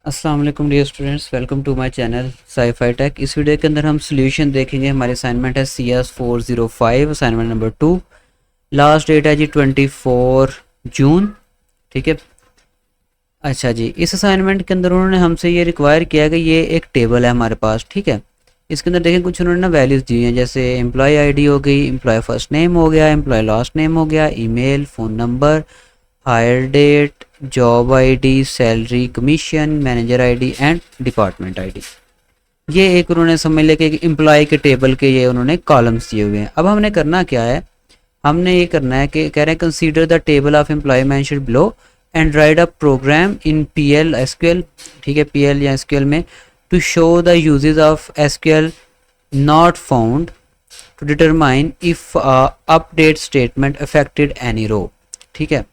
अस्सलाम वालेकुम dear students, welcome to my channel Sci Fi Tech. इस वीडियो के अंदर हम सॉल्यूशन देखेंगे। हमारी असाइनमेंट है CS405 assignment number 2। Last date है जी 24 जून। ठीक है। अच्छा जी, इस असाइनमेंट के अंदर उन्होंने हमसे ये रिक्वायर किया कि ये एक टेबल है हमारे पास। ठीक है। इसके अंदर देखें कुछ उन्होंने ना वैल्यूज़ दी हैं, जैसे एम्प्लॉय आईडी हो गई, एम्प्लॉय फर्स्ट नेम हो गया, एम्प्लॉय लास्ट नेम हो गया, email, phone number, hire date, job ID, salary, commission, manager ID and department ID. ये एक उन्होंने समझ लिया कि एम्प्लॉय के टेबल के ये उन्होंने कॉलम्स दिए हुए हैं। अब हमने करना क्या है, हमने ये करना है कि कह रहे हैं consider the table of employee mentioned below and write a program in PL SQL। ठीक है, PL या SQL में to show the uses of SQL not found to determine if update statement affected any row. ठीक है,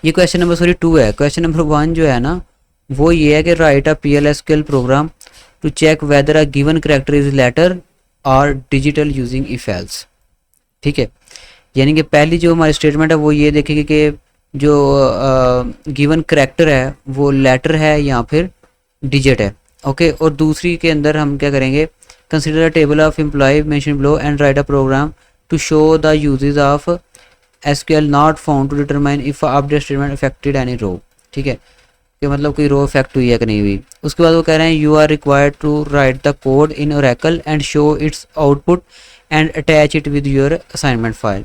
ये question number 2 है। Question number 1 जो है ना, वो ये है कि write a PL/SQL program to check whether a given character is letter और डिजिटल यूजिंग इफ एल्स। ठीक है, यानी कि पहली जो हमारी स्टेटमेंट है वो ये देखेगी कि जो गिवन करेक्टर है वो लेटर है या फिर डिजिट है। ओके, और दूसरी के अंदर हम क्या करेंगे, consider a table of employee mention below and write a program to show the uses of SQL not found to determine if update statement affected any row. ठीक है, कि मतलब कोई रो अफेक्ट हुई है कि नहीं हुई। उसके बाद वो कह रहे हैं you are required to write the code in Oracle and show its output and attach it with your assignment file.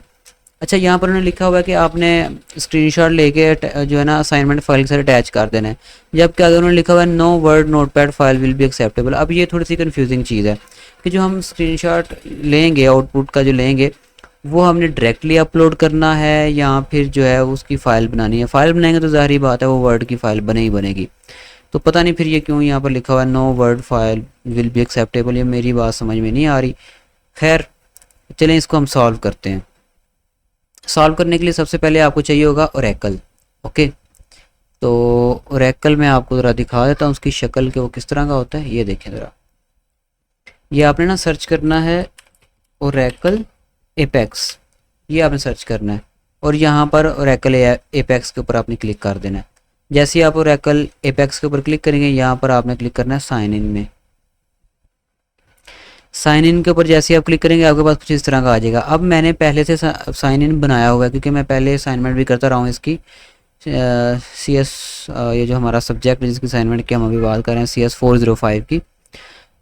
अच्छा, यहाँ पर उन्होंने लिखा हुआ है कि आपने स्क्रीनशॉट लेके जो है ना असाइनमेंट फाइल के साथ अटैच कर देना है, जबकि आगे उन्होंने लिखा हुआ है no word notepad file will be acceptable. अब ये थोड़ी सी कंफ्यूजिंग चीज़ है कि जो हम स्क्रीनशॉट लेंगे आउटपुट का जो लेंगे वो हमने डायरेक्टली अपलोड करना है या फिर जो है उसकी फ़ाइल बनानी है। फ़ाइल बनाएंगे तो ज़ाहिर बात है वो वर्ड की फ़ाइल बने ही बनेगी। तो पता नहीं फिर ये क्यों यहाँ पर लिखा हुआ है no word file will be acceptable, ये मेरी बात समझ में नहीं आ रही। खैर चलें, इसको हम सॉल्व करते हैं। सॉल्व करने के लिए सबसे पहले आपको चाहिए होगा ओरेकल। ओके, तो ओरेकल में आपको ज़रा दिखा देता हूँ उसकी शक्ल के वो किस तरह का होता है। ये देखें ज़रा, ये आपने ना सर्च करना है ओरेकल एपेक्स, ये आपने सर्च करना है और यहाँ पर ओरेकल एपेक्स के ऊपर आपने क्लिक कर देना है। जैसे ही आप ओरेकल एपेक्स के ऊपर क्लिक करेंगे यहाँ पर आपने क्लिक करना है साइन इन में। साइन इन के ऊपर जैसे ही आप क्लिक करेंगे आपके पास कुछ इस तरह का आ जाएगा। अब मैंने पहले से साइन इन बनाया हुआ है क्योंकि मैं पहले असाइनमेंट भी करता रहा हूँ इसकी। CS ये जो हमारा सब्जेक्ट है जिसकी असाइनमेंट की हम अभी बात कर रहे हैं CS405 की,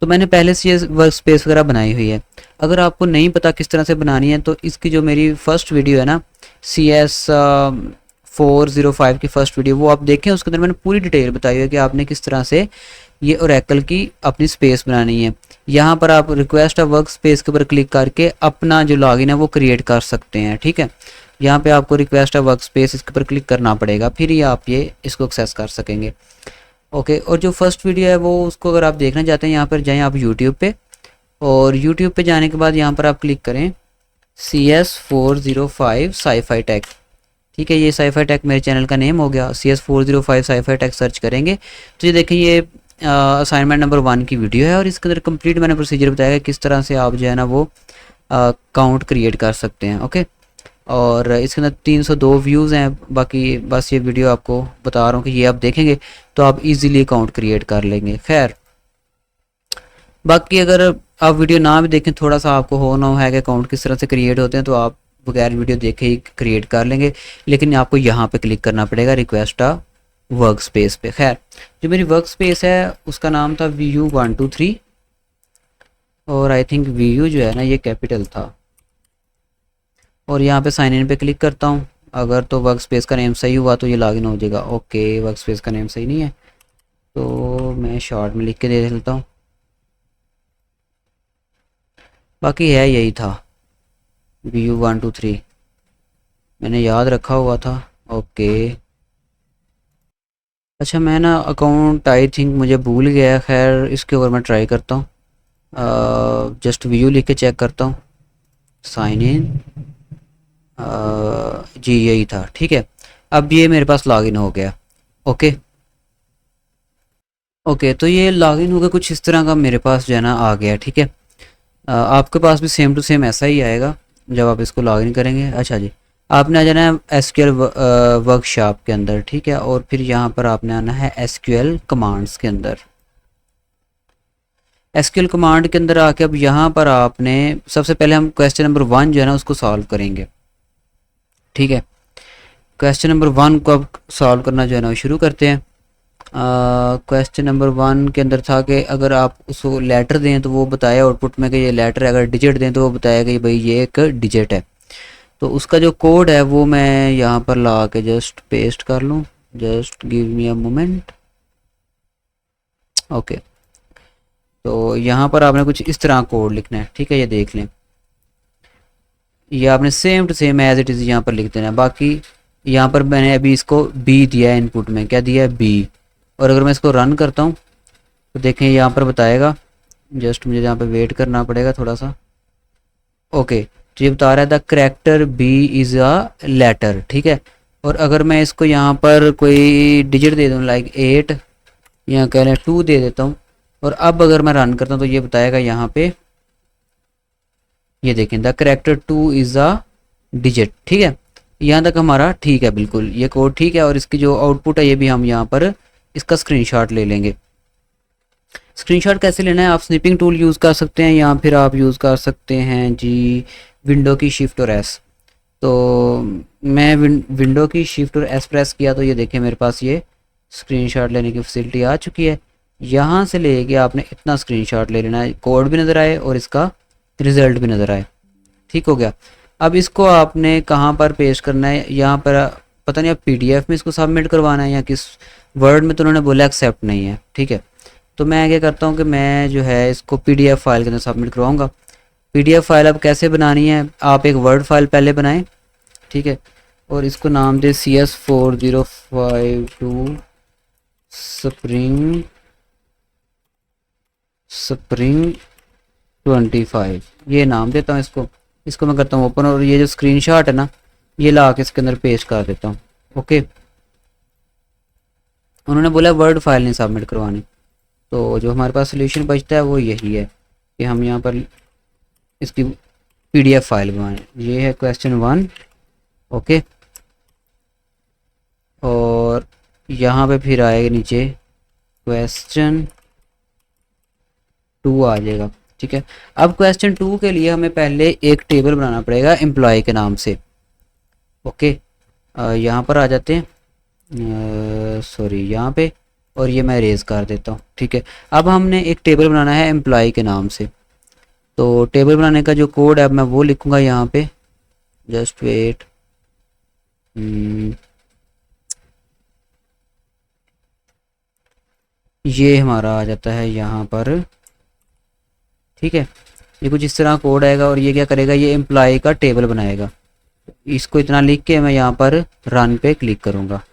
तो मैंने पहले से ये वर्क स्पेस वगैरह बनाई हुई है। अगर आपको नहीं पता किस तरह से बनानी है तो इसकी जो मेरी फर्स्ट वीडियो है ना CS405 की फर्स्ट वीडियो, वो आप देखें, उसके अंदर मैंने पूरी डिटेल बताई है कि आपने किस तरह से ये ओरेकल की अपनी स्पेस बनानी है। यहाँ पर आप रिक्वेस्ट ऑफ वर्क स्पेस के ऊपर क्लिक करके अपना जो लॉगिन है वो क्रिएट कर सकते हैं। ठीक है, यहाँ पे आपको रिक्वेस्ट ऑफ वर्क स्पेस इसके ऊपर क्लिक करना पड़ेगा, फिर ही आप ये इसको एक्सेस कर सकेंगे। ओके, और जो फर्स्ट वीडियो है वो उसको अगर आप देखना चाहते हैं यहाँ पर जाएं आप यूट्यूब पे, और यूट्यूब पे जाने के बाद यहाँ पर आप क्लिक करें CS405 साई-फाई टेक। ठीक है, ये साई-फाई टेक मेरे चैनल का नेम हो गया। CS405 साई-फाई टेक सर्च करेंगे तो ये देखें, ये असाइनमेंट नंबर 1 की वीडियो है और इसके अंदर कंप्लीट मैंने प्रोसीजर बताया है किस तरह से आप जो है ना वो अकाउंट क्रिएट कर सकते हैं। ओके, और इसके अंदर 302 व्यूज़ हैं। बाकी बस ये वीडियो आपको बता रहा हूँ कि ये आप देखेंगे तो आप इजीली अकाउंट क्रिएट कर लेंगे। खैर, बाकी अगर आप वीडियो ना भी देखें, थोड़ा सा आपको हो ना हो है कि अकाउंट किस तरह से क्रिएट होते हैं, तो आप बगैर वीडियो देखे ही क्रिएट कर लेंगे। लेकिन आपको यहाँ पे क्लिक करना पड़ेगा रिक्वेस्ट अ वर्क स्पेस पे। खैर, जो मेरी वर्क स्पेस है उसका नाम था VU123 और आई थिंक VU जो है ना ये कैपिटल था। और यहाँ पे साइन इन पे क्लिक करता हूँ। अगर तो वर्क स्पेस का नेम सही हुआ तो ये लॉगिन हो जाएगा। ओके, वर्क स्पेस का नेम सही नहीं है तो मैं शॉर्ट में लिख के दे देता हूँ, बाकी है यही था VU123, मैंने याद रखा हुआ था। ओके, अच्छा मैं ना अकाउंट आई थिंक मुझे भूल गया है। खैर, इसके ऊपर मैं ट्राई करता हूँ, जस्ट VU लिख के चेक करता हूँ। साइन इन, जी यही था। ठीक है, अब ये मेरे पास लॉगिन हो गया। ओके ओके, तो ये लॉगिन हो गया, कुछ इस तरह का मेरे पास जो है ना आ गया। ठीक है, आपके पास भी सेम टू सेम ऐसा ही आएगा जब आप इसको लॉगिन करेंगे। अच्छा जी, आपने आ जाना है एसक्यूएल वर्कशॉप के अंदर, ठीक है, और फिर यहाँ पर आपने आना है एसक्यूएल कमांड्स के अंदर। एसक्यूएल कमांड के अंदर आके अब यहाँ पर आपने सबसे पहले हम क्वेश्चन नंबर 1 जो है ना उसको सॉल्व करेंगे, ठीक है। क्वेश्चन नंबर 1 को अब सॉल्व करना जो है ना वो शुरू करते हैं। क्वेश्चन नंबर 1 के अंदर था कि अगर आप उसको लेटर दें तो वो बताए आउटपुट में कि ये लेटर, अगर डिजिट दें तो वो बताएगा कि भाई ये एक डिजिट है। तो उसका जो कोड है वो मैं यहाँ पर ला के जस्ट पेस्ट कर लूँ, just give me a moment. Okay, तो यहाँ पर आपने कुछ इस तरह कोड लिखना है, ठीक है, ये देख लें, ये आपने same to same as it is यहाँ पर लिख देना है। बाकी यहाँ पर मैंने अभी इसको बी दिया है, इनपुट में क्या दिया है, बी। और अगर मैं इसको रन करता हूँ तो देखें यहाँ पर बताएगा, जस्ट मुझे यहाँ पर वेट करना पड़ेगा थोड़ा सा। ओके, तो ये बता रहा है the character b is a letter, ठीक है। और अगर मैं इसको यहाँ पर कोई डिजिट दे दूँ लाइक 8 या कह लें 2 दे देता हूँ, और अब अगर मैं रन करता हूँ तो ये बताएगा यहाँ पे, ये देखें the character 2 is a digit, ठीक है। यहाँ तक हमारा ठीक है, बिल्कुल ये कोड ठीक है। और इसकी जो आउटपुट है ये भी हम यहाँ पर इसका स्क्रीनशॉट ले लेंगे। स्क्रीनशॉट कैसे लेना है, आप स्निपिंग टूल यूज़ कर सकते हैं या फिर आप यूज़ कर सकते हैं जी विंडो की शिफ्ट और एस। तो मैं विंडो की शिफ्ट और एस प्रेस किया तो ये देखें मेरे पास ये स्क्रीनशॉट लेने की फैसिलिटी आ चुकी है। यहाँ से लेके आपने इतना स्क्रीनशॉट ले लेना है, कोड भी नज़र आए और इसका रिज़ल्ट भी नज़र आए, ठीक हो गया। अब इसको आपने कहाँ पर पेस्ट करना है, यहाँ पर पता नहीं आप पीडीएफ में इसको सबमिट करवाना है या किस वर्ड में, तो उन्होंने बोला एक्सेप्ट नहीं है, ठीक है। तो मैं क्या करता हूँ कि मैं जो है इसको पीडीएफ फाइल के अंदर सबमिट करवाऊँगा। पीडीएफ फाइल अब कैसे बनानी है, आप एक वर्ड फाइल पहले बनाएं, ठीक है, और इसको नाम दे CS4052 स्प्रिंग 25, ये नाम देता हूँ इसको। इसको मैं करता हूँ ओपन, और ये जो स्क्रीनशॉट है ना ये ला के इसके अंदर पेस्ट कर देता हूँ। ओके, उन्होंने बोला वर्ड फाइल नहीं सबमिट करवानी, तो जो हमारे पास सोल्यूशन बचता है वो यही है कि हम यहाँ पर इसकी पीडीएफ फाइल बनाएं। ये है क्वेश्चन 1, ओके, और यहाँ पे फिर आएगा नीचे क्वेश्चन 2 आ जाएगा, ठीक है। अब क्वेश्चन 2 के लिए हमें पहले एक टेबल बनाना पड़ेगा एम्प्लॉय के नाम से। ओके, यहाँ पर आ जाते हैं, सॉरी यहाँ पे, और ये मैं रेज कर देता हूँ, ठीक है। अब हमने एक टेबल बनाना है एम्प्लॉय के नाम से, तो टेबल बनाने का जो कोड है अब मैं वो लिखूँगा यहाँ पे, जस्ट वेट। ये हमारा आ जाता है यहाँ पर, ठीक है। ये कुछ इस तरह कोड आएगा और ये क्या करेगा, ये एम्प्लॉय का टेबल बनाएगा। इसको इतना लिख के मैं यहाँ पर रन पे क्लिक करूँगा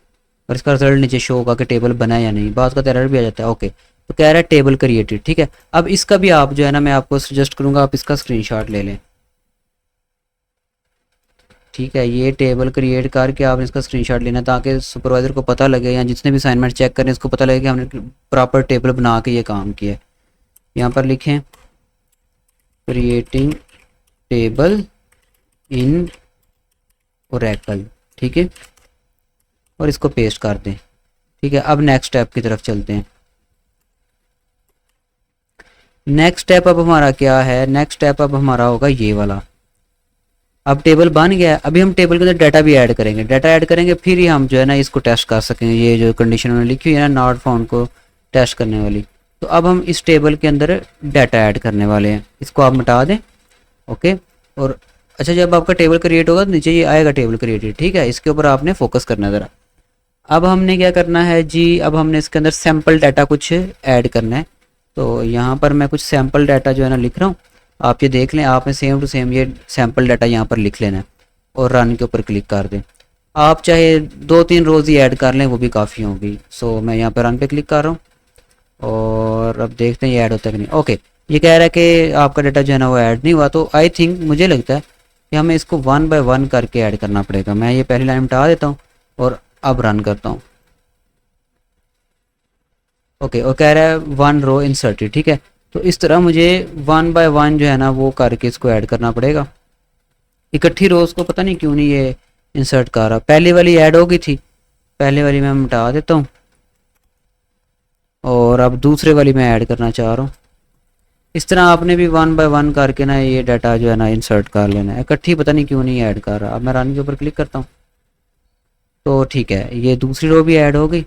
और इसका रिजल्ट नीचे शो होगा कि टेबल बना या नहीं। बात का एरर भी आ जाता है। ओके, तो कह रहा है टेबल क्रिएटेड, ठीक है। अब इसका भी आप जो है ना, मैं आपको सजेस्ट करूँगा आप इसका स्क्रीनशॉट ले लें, ठीक है। ये टेबल क्रिएट करके आपने इसका स्क्रीनशॉट लेना ताकि सुपरवाइज़र को पता लगे या जितने भी असाइनमेंट चेक करें इसको पता लगे कि हमने प्रॉपर टेबल बना के ये काम किया है। यहाँ पर लिखें क्रिएटिंग टेबल इन ओरेकल, ठीक है, और इसको पेस्ट कर दें, ठीक है। अब नेक्स्ट स्टेप की तरफ चलते हैं। नेक्स्ट स्टेप अब हमारा क्या है, नेक्स्ट स्टेप अब हमारा होगा ये वाला। अब टेबल बन गया है, अभी हम टेबल के अंदर डाटा भी ऐड करेंगे, डाटा ऐड करेंगे फिर ही हम जो है ना इसको टेस्ट कर सकेंगे। ये जो कंडीशन उन्होंने लिखी हुई है ना नॉट फाउंड को टेस्ट करने वाली, तो अब हम इस टेबल के अंदर डाटा ऐड करने वाले हैं। इसको आप मिटा दें, ओके। और अच्छा, जब आपका टेबल क्रिएट होगा तो नीचे ये आएगा टेबल क्रिएटेड, ठीक है। इसके ऊपर आपने फोकस करना है ज़रा। अब हमने क्या करना है जी, अब हमने इसके अंदर सैम्पल डाटा कुछ ऐड करना है। तो यहाँ पर मैं कुछ सैम्पल डाटा जो है ना लिख रहा हूँ, आप ये देख लें। आपने सेम टू सेम ये सैम्पल डाटा यहाँ पर लिख लेना है और रन के ऊपर क्लिक कर दें। आप चाहे 2-3 रोज़ ही ऐड कर लें, वो भी काफ़ी होगी। सो मैं यहाँ पर रन पे क्लिक कर रहा हूँ और अब देखते हैं ये ऐड होता है कि नहीं। ओके, ये कह रहा है कि आपका डाटा जो है ना वो ऐड नहीं हुआ, तो आई थिंक मुझे लगता है कि हमें इसको 1 बाय 1 करके ऐड करना पड़ेगा। मैं ये पहली लाइन मिटा देता हूँ और अब रन करता हूँ। ओके, और कह रहा है 1 रो इंसर्टेड, ठीक है। तो इस तरह मुझे 1 बाय 1 जो है ना वो करके इसको ऐड करना पड़ेगा। इकट्ठी रोज़ को पता नहीं क्यों नहीं ये इंसर्ट कर रहा, पहली वाली ऐड हो गई थी, पहले वाली मैं मिटा देता हूँ और अब दूसरे वाली मैं ऐड करना चाह रहा हूँ। इस तरह आपने भी वन बाय वन करके ना ये डाटा जो है ना इंसर्ट कर लेना है। इकट्ठी पता नहीं क्यों नहीं ऐड कर रहा। अब मैं रन के ऊपर क्लिक करता हूँ तो ठीक है, ये दूसरी रो भी ऐड हो गई।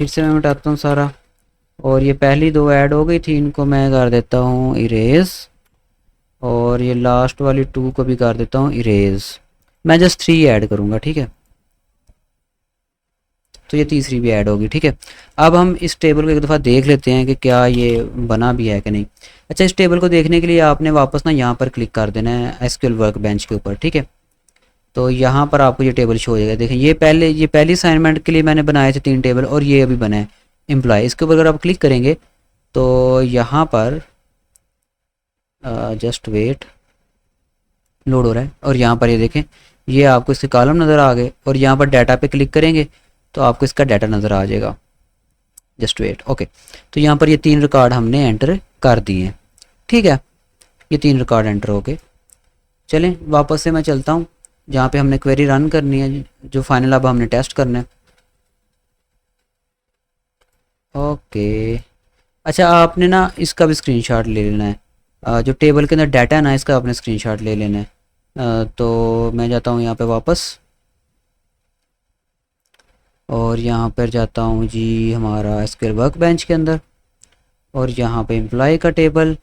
फिर से मैं मिटाता हूँ सारा, और ये पहली दो ऐड हो गई थी, इनको मैं कर देता हूँ इरेज, और ये लास्ट वाली टू को भी कर देता हूँ इरेज। मैं जस्ट 3 ऐड करूँगा, ठीक है। तो ये तीसरी भी ऐड होगी, ठीक है। अब हम इस टेबल को एक दफ़ा देख लेते हैं कि क्या ये बना भी है कि नहीं। अच्छा, इस टेबल को देखने के लिए आपने वापस ना यहाँ पर क्लिक कर देना है एसक्यूएल वर्कबेंच के ऊपर, ठीक है। तो यहाँ पर आपको ये टेबल शो हो जाएगा। देखें, ये पहली असाइनमेंट के लिए मैंने बनाए थे 3 टेबल, और ये अभी बना है एम्प्लॉय। इसके ऊपर अगर आप क्लिक करेंगे तो यहाँ पर जस्ट वेट, लोड हो रहा है, और यहाँ पर ये देखें, ये आपको इसके कॉलम नज़र आ गए, और यहाँ पर डाटा पे क्लिक करेंगे तो आपको इसका डाटा नज़र आ जाएगा। Just wait, okay. तो यहाँ पर ये 3 रिकॉर्ड हमने एंटर कर दिए हैं, ठीक है। ये 3 रिकॉर्ड एंटर हो गए। चलें वापस से मैं चलता हूँ जहाँ पे हमने क्वेरी रन करनी है, जो फाइनल अब हमने टेस्ट करना है। ओके, अच्छा आपने ना इसका भी स्क्रीनशॉट ले लेना है। जो टेबल के अंदर डाटा है ना, इसका आपने स्क्रीनशॉट ले लेना है। तो मैं जाता हूँ यहाँ पे वापस, और यहाँ पर जाता हूँ जी हमारा एसक्यूएल वर्कबेंच के अंदर, और यहाँ पे एम्प्लॉय का टेबल,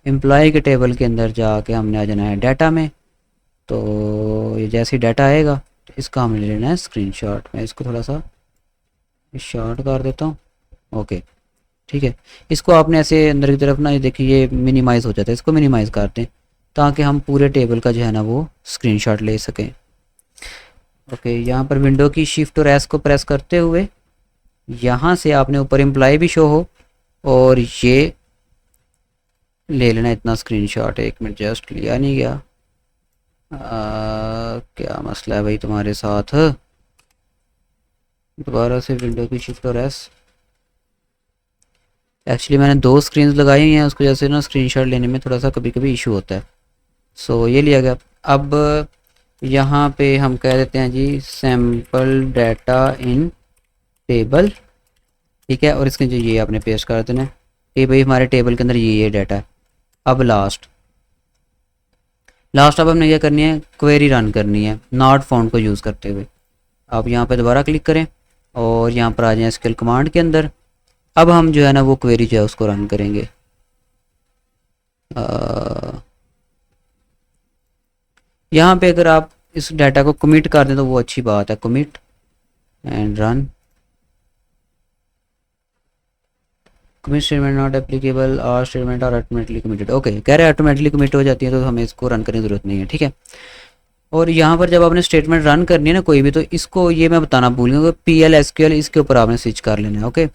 एम्प्लॉय के टेबल के अंदर जाके हमने आ जाना है डाटा में। तो ये जैसे ही डाटा आएगा तो इसका हमने ले लेना है स्क्रीनशॉट। मैं इसको थोड़ा सा शॉर्ट कर देता हूँ, ओके, ठीक है। इसको आपने ऐसे अंदर की तरफ ना, ये देखिए ये मिनिमाइज़ हो जाता है, इसको मिनिमाइज़ करते हैं ताकि हम पूरे टेबल का जो है ना वो स्क्रीनशॉट ले सकें। ओके, यहाँ पर विंडो की शिफ्ट और एस को प्रेस करते हुए यहाँ से आपने ऊपर एम्प्लॉय भी शो हो, और ये ले लेना इतना स्क्रीनशॉट। एक मिनट, जस्ट लिया नहीं गया। क्या मसला है भाई तुम्हारे साथ। दोबारा से विंडो की शिफ्ट और एस, एक्चुअली मैंने 2 स्क्रीन लगाई हुई हैं, उसको जैसे ना स्क्रीनशॉट लेने में थोड़ा सा कभी कभी इशू होता है। सो ये लिया गया। अब यहाँ पे हम कह देते हैं जी सैम्पल डाटा इन टेबल, ठीक है। और इसके जो ये आपने पेस्ट कर देना है कि भाई हमारे टेबल के अंदर ये डाटा है। अब लास्ट अब हमने क्या करनी है, क्वेरी रन करनी है नॉट फाउंड को यूज़ करते हुए। आप यहाँ पे दोबारा क्लिक करें और यहाँ पर आ जाएं एसक्यूएल कमांड के अंदर। अब हम जो है ना वो क्वेरी जो है उसको रन करेंगे। यहाँ पे अगर आप इस डाटा को कमिट कर दें तो वो अच्छी बात है, commit and run. Commit statement not applicable और statement are automatically committed. Okay, कह रहे हैं ऑटोमेटिकली कमिट हो जाती है तो हमें इसको रन करने की ज़रूरत नहीं है, ठीक है। और यहाँ पर जब आपने स्टेटमेंट रन करनी है ना कोई भी, तो इसको ये मैं बताना भूल गया, PL/SQL इसके ऊपर आपने स्विच कर लेना है। ओके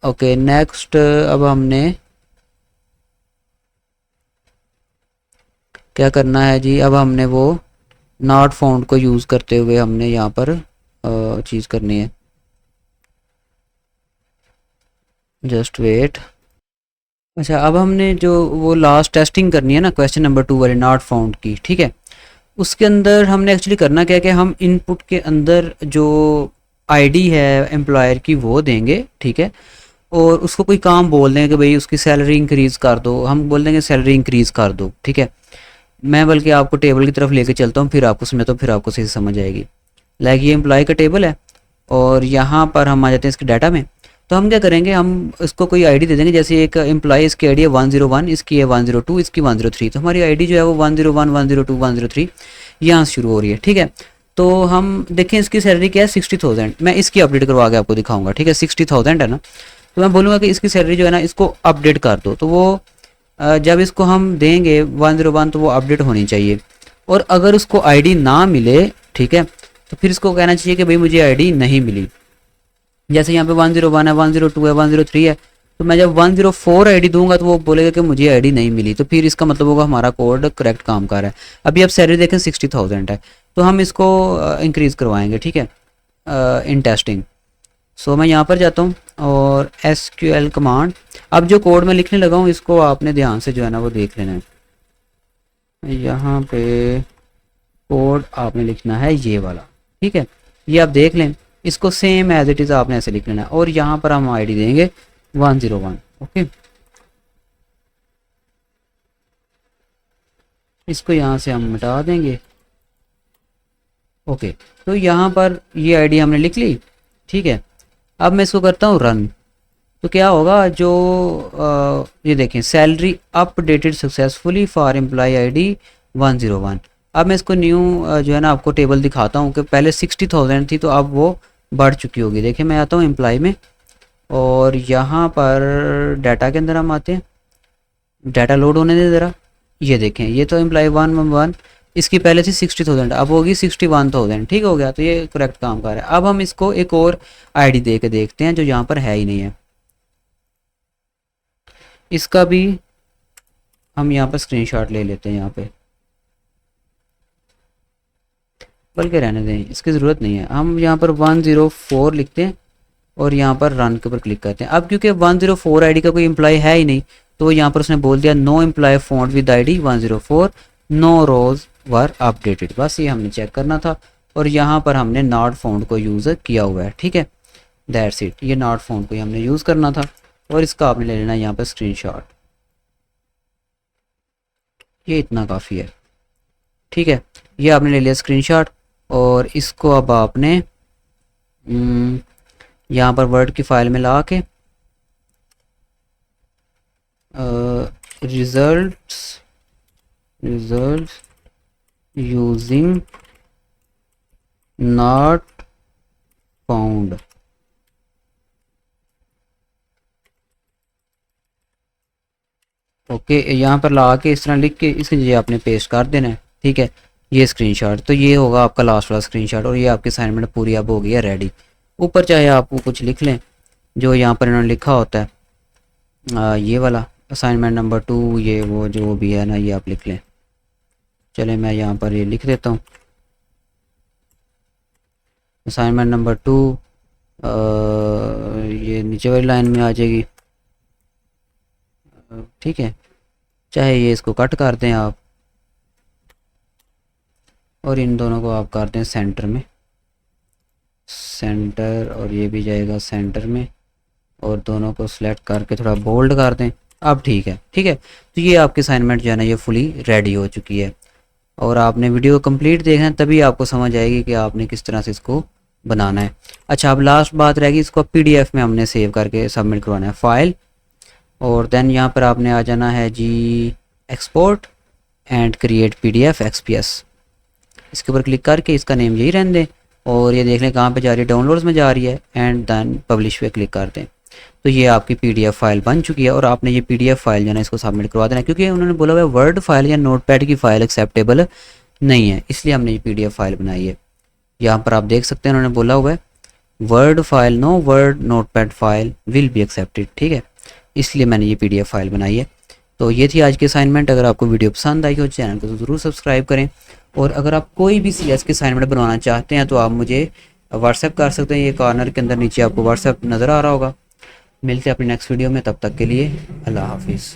ओके, नेक्स्ट अब हमने क्या करना है जी, अब हमने वो नॉट फाउंड को यूज़ करते हुए हमने यहाँ पर चीज़ करनी है। Just wait. अच्छा, अब हमने जो वो लास्ट टेस्टिंग करनी है ना क्वेश्चन नंबर 2 वाले नॉट फाउंड की, ठीक है। उसके अंदर हमने एक्चुअली करना क्या है कि हम इनपुट के अंदर जो आईडी है एम्प्लॉयर की वो देंगे, ठीक है। और उसको कोई काम बोल देंगे कि भाई उसकी सैलरी इंक्रीज़ कर दो, हम बोल देंगे सैलरी इंक्रीज़ कर दो, ठीक है। मैं बल्कि आपको टेबल की तरफ लेके चलता हूँ, फिर आपको समझाता हूँ, फिर आपको सही समझ आएगी। लाइक ये एम्प्लॉय का टेबल है और यहाँ पर हम आ जाते हैं इसके डाटा में। तो हम क्या करेंगे, हम इसको कोई आईडी दे देंगे, जैसे एक एम्प्लॉय इसकी आईडी है 101, इसकी है 102, इसकी 103। तो हमारी आईडी जो है वो 101, 102, 103 यहाँ से शुरू हो रही है, ठीक है। तो हम देखें इसकी सैलरी क्या है, 60,000। मैं इसकी अपडेट करवा के आपको दिखाऊंगा, ठीक है। 60,000 है ना, तो मैं बोलूँगा कि इसकी सैलरी जो है ना इसको अपडेट कर दो। तो वो जब इसको हम देंगे 101 तो वो अपडेट होनी चाहिए। और अगर उसको आईडी ना मिले, ठीक है, तो फिर इसको कहना चाहिए कि भाई मुझे आईडी नहीं मिली। जैसे यहाँ पे 101 है, 102 है, 103 है, तो मैं जब 104 आईडी दूंगा तो वो बोलेगा कि मुझे आईडी नहीं मिली। तो फिर इसका मतलब होगा हमारा कोड करेक्ट काम कर रहा है। अभी आप सैलरी देखें 60,000 है, तो हम इसको इंक्रीज़ करवाएंगे, ठीक है, इन टेस्टिंग। सो मैं यहाँ पर जाता हूँ और SQL कमांड। अब जो कोड मैं लिखने लगा हूँ इसको आपने ध्यान से जो है ना वो देख लेना है। यहाँ पे कोड आपने लिखना है ये वाला, ठीक है। ये आप देख लें, इसको सेम एज इट इज़ आपने ऐसे लिख लेना है और यहाँ पर हम आईडी देंगे 101। ओके, इसको यहाँ से हम मिटा देंगे। ओके, तो यहाँ पर ये आईडी हमने लिख ली, ठीक है। अब मैं इसको करता हूँ रन, तो क्या होगा, जो ये देखें, salary updated successfully for employee ID 101। अब मैं इसको न्यू जो है ना आपको टेबल दिखाता हूँ कि पहले 60,000 थी तो अब वो बढ़ चुकी होगी। देखिए मैं आता हूँ एम्प्लॉय में और यहाँ पर डाटा के अंदर हम आते हैं, डाटा लोड होने दे ज़रा। ये देखें, ये तो एम्प्लॉय 111, इसकी पहले थी 60,000, अब होगी 61,000, ठीक हो गया। तो ये करेक्ट काम कर रहा है। अब हम इसको एक और आईडी दे के देखते हैं जो यहाँ पर है ही नहीं है। इसका भी हम यहाँ पर स्क्रीनशॉट ले लेते हैं, यहाँ पे बल्कि रहने दें, इसकी ज़रूरत नहीं है। हम यहाँ पर 104 लिखते हैं और यहाँ पर रन के ऊपर क्लिक करते हैं। अब क्योंकि 104 आईडी का कोई एम्प्लॉय है ही नहीं, तो यहाँ पर उसने बोल दिया no employee found with ID 104, no rows were updated. बस ये हमने चेक करना था और यहाँ पर हमने नॉट फाउंड को यूज़ किया हुआ है, ठीक है। दैट्स इट, ये नॉट फाउंड को ही हमने यूज़ करना था और इसका आपने ले लेना यहाँ पर स्क्रीनशॉट। ये इतना काफ़ी है, ठीक है। ये आपने ले लिया स्क्रीनशॉट और इसको अब आपने यहाँ पर वर्ड की फाइल में ला के results using not found, okay, यहाँ पर ला के इस तरह लिख के इसके ये आपने पेस्ट कर देना है, ठीक है। ये स्क्रीनशॉट, तो ये होगा आपका लास्ट वाला स्क्रीनशॉट और ये आपकी असाइनमेंट पूरी अब हो गई है रेडी। ऊपर चाहे आप कुछ लिख लें जो यहाँ पर इन्होंने लिखा होता है, ये वाला असाइनमेंट नंबर 2, ये वो जो भी है ना, ये आप लिख लें। चले मैं यहाँ पर ये लिख देता हूँ, असाइनमेंट नंबर 2, ये नीचे वाली लाइन में आ जाएगी, ठीक है। चाहे ये इसको कट कर दें आप और इन दोनों को आप कर दें सेंटर में, सेंटर, और ये भी जाएगा सेंटर में और दोनों को सिलेक्ट करके थोड़ा बोल्ड कर दें। अब ठीक है, ठीक है। तो ये आपकी असाइनमेंट जो है ना ये फुली रेडी हो चुकी है और आपने वीडियो कंप्लीट देखना है तभी आपको समझ आएगी कि आपने किस तरह से इसको बनाना है। अच्छा, अब लास्ट बात रहेगी, इसको पीडीएफ में हमने सेव करके सबमिट करवाना है फाइल, और देन यहाँ पर आपने आ जाना है जी export and create PDF XPS. इसके ऊपर क्लिक करके इसका नेम यही रहने दें और ये देख लें कहाँ पे जा रही है, डाउनलोड्स में जा रही है, एंड देन पब्लिश पे क्लिक कर दें। तो ये आपकी पीडीएफ फाइल बन चुकी है और आपने ये पीडीएफ फाइल जो है ना इसको सबमिट करवा देना, क्योंकि उन्होंने बोला हुआ है वर्ड फाइल या नोटपैड की फ़ाइल एक्सेप्टेबल नहीं है, इसलिए हमने ये पीडीएफ फाइल बनाई है। यहाँ पर आप देख सकते हैं उन्होंने बोला हुआ है word file, no word notepad file will be accepted, ठीक है, इसलिए मैंने ये पीडीएफ फाइल बनाई है। तो ये थी आज की असाइनमेंट। अगर आपको वीडियो पसंद आई हो चैनल को तो ज़रूर सब्सक्राइब करें, और अगर आप कोई भी सीएस की असाइनमेंट बनवाना चाहते हैं तो आप मुझे व्हाट्सएप कर सकते हैं। ये कॉर्नर के अंदर नीचे आपको व्हाट्सएप नज़र आ रहा होगा। मिलते हैं अपनी नेक्स्ट वीडियो में, तब तक के लिए अल्लाह हाफिज़।